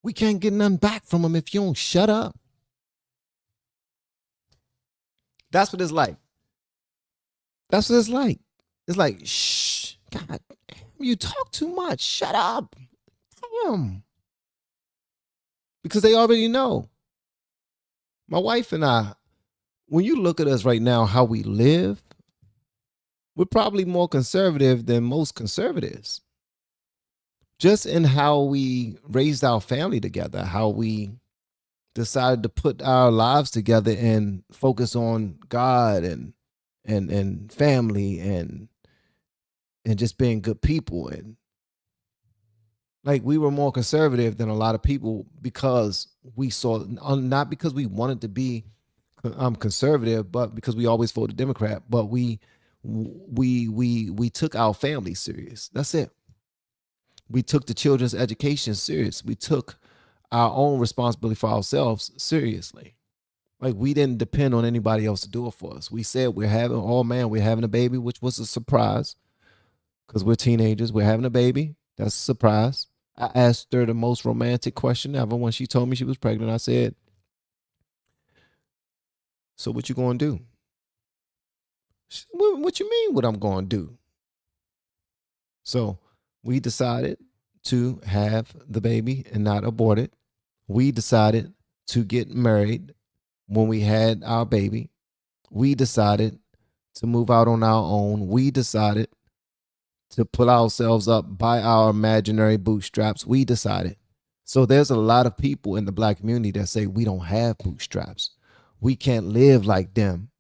S1: We can't get nothing back from them if you don't shut up. That's what it's like. That's what it's like. It's like, shh, God, you talk too much. Shut up. Damn. Because they already know. My wife and I, when you look at us right now, how we live, we're probably more conservative than most conservatives. Just in how we raised our family together, how we decided to put our lives together and focus on God and family and just being good people. And like, we were more conservative than a lot of people because we saw, not because we wanted to be conservative, but because we always voted Democrat. But we took our family serious. That's it. We took the children's education serious. We took our own responsibility for ourselves seriously. Like, we didn't depend on anybody else to do it for us. We said we're having a baby, which was a surprise because we're teenagers. We're having a baby. That's a surprise. I asked her the most romantic question ever when she told me she was pregnant. I said, so what you going to do? She said, what you mean what I'm going to do? So we decided to have the baby and not abort it. We decided to get married when we had our baby. We decided to move out on our own. We decided to pull ourselves up by our imaginary bootstraps. We decided. So there's a lot of people in the black community that say we don't have bootstraps. We can't live like them.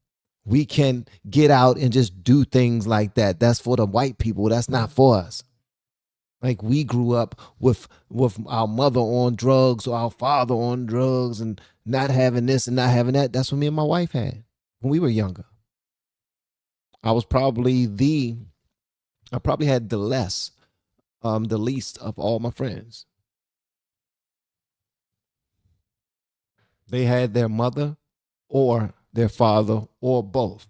S1: We can get out and just do things like that. That's for the white people. That's not for us. Like, we grew up with our mother on drugs or our father on drugs and not having this and not having that. That's what me and my wife had when we were younger. I probably had the least of all my friends. They had their mother or their father or both.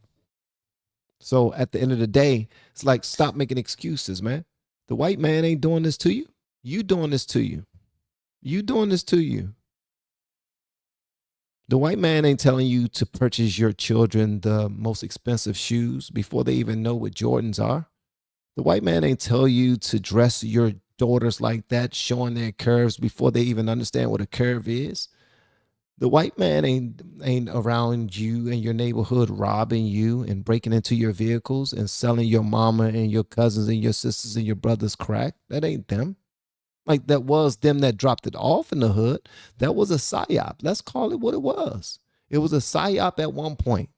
S1: So at the end of the day, it's like, stop making excuses, man. The white man ain't doing this to you. You doing this to you. You doing this to you. The white man ain't telling you to purchase your children the most expensive shoes before they even know what Jordans are. The white man ain't tell you to dress your daughters like that, showing their curves before they even understand what a curve is. The white man ain't around you in your neighborhood robbing you and breaking into your vehicles and selling your mama and your cousins and your sisters and your brothers crack. That ain't them. Like, that was them that dropped it off in the hood. That was a psyop. Let's call it what it was. It was a psyop at one point.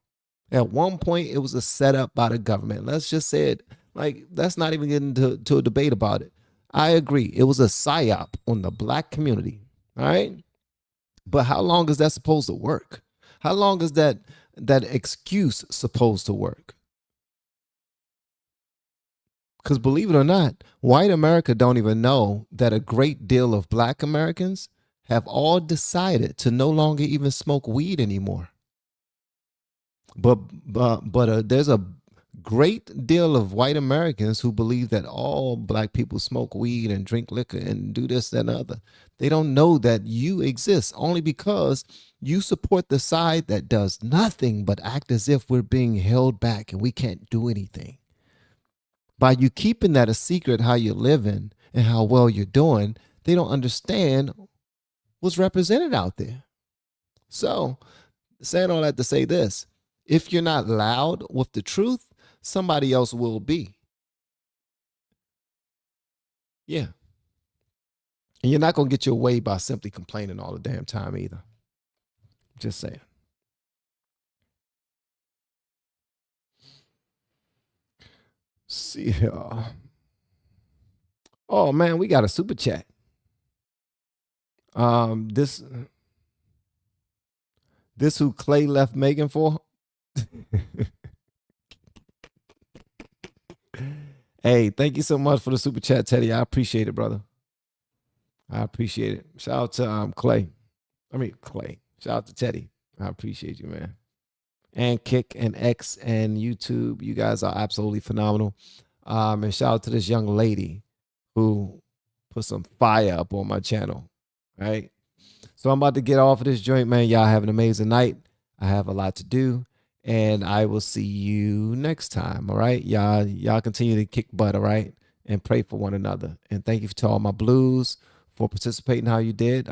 S1: At one point, it was a setup by the government. Let's just say it. Like, that's not even getting to a debate about it. I agree. It was a psyop on the black community. All right. But how long is that supposed to work? How long is that excuse supposed to work? Because believe it or not, white America don't even know that a great deal of black Americans have all decided to no longer even smoke weed anymore. But there's a great deal of white Americans who believe that all black people smoke weed and drink liquor and do this, that, and the other. They don't know that you exist only because you support the side that does nothing but act as if we're being held back and we can't do anything. By you keeping that a secret, how you're living and how well you're doing, they don't understand what's represented out there. So, saying all that to say this, if you're not loud with the truth, somebody else will be. Yeah. And you're not going to get your way by simply complaining all the damn time either. Just saying. See here. Oh man, we got a super chat. This who Clay left Megan for? Hey, thank you so much for the super chat, Teddy. I appreciate it, brother. I appreciate it. Shout out to Clay. Shout out to Teddy. I appreciate you, man. And Kick and X and YouTube. You guys are absolutely phenomenal. And shout out to this young lady who put some fire up on my channel. Right? So I'm about to get off of this joint, man. Y'all have an amazing night. I have a lot to do. And I will see you next time. All right. Y'all continue to kick butt, all right? And pray for one another. And thank you to all my blues for participating how you did.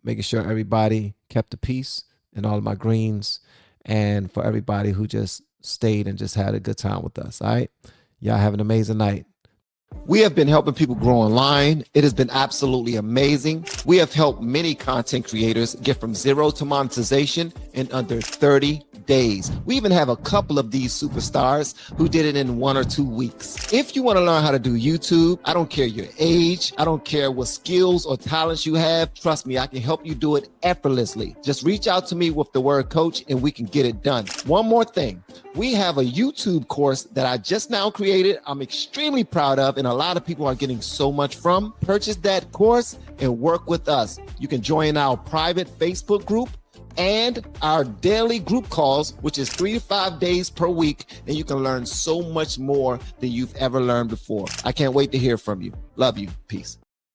S1: Making sure everybody kept the peace, and all of my greens, and for everybody who just stayed and just had a good time with us. All right. Y'all have an amazing night. We have been helping people grow online. It has been absolutely amazing. We have helped many content creators get from zero to monetization in under 30 days. We even have a couple of these superstars who did it in 1 or 2 weeks. If you want to learn how to do YouTube, I don't care your age, I don't care what skills or talents you have. Trust me, I can help you do it effortlessly. Just reach out to me with the word coach and we can get it done. One more thing. We have a YouTube course that I just now created. I'm extremely proud of, and a lot of people are getting so much from. Purchase that course and work with us. You can join our private Facebook group and our daily group calls, which is 3 to 5 days per week, and you can learn so much more than you've ever learned before. I can't wait to hear from you. Love you. Peace.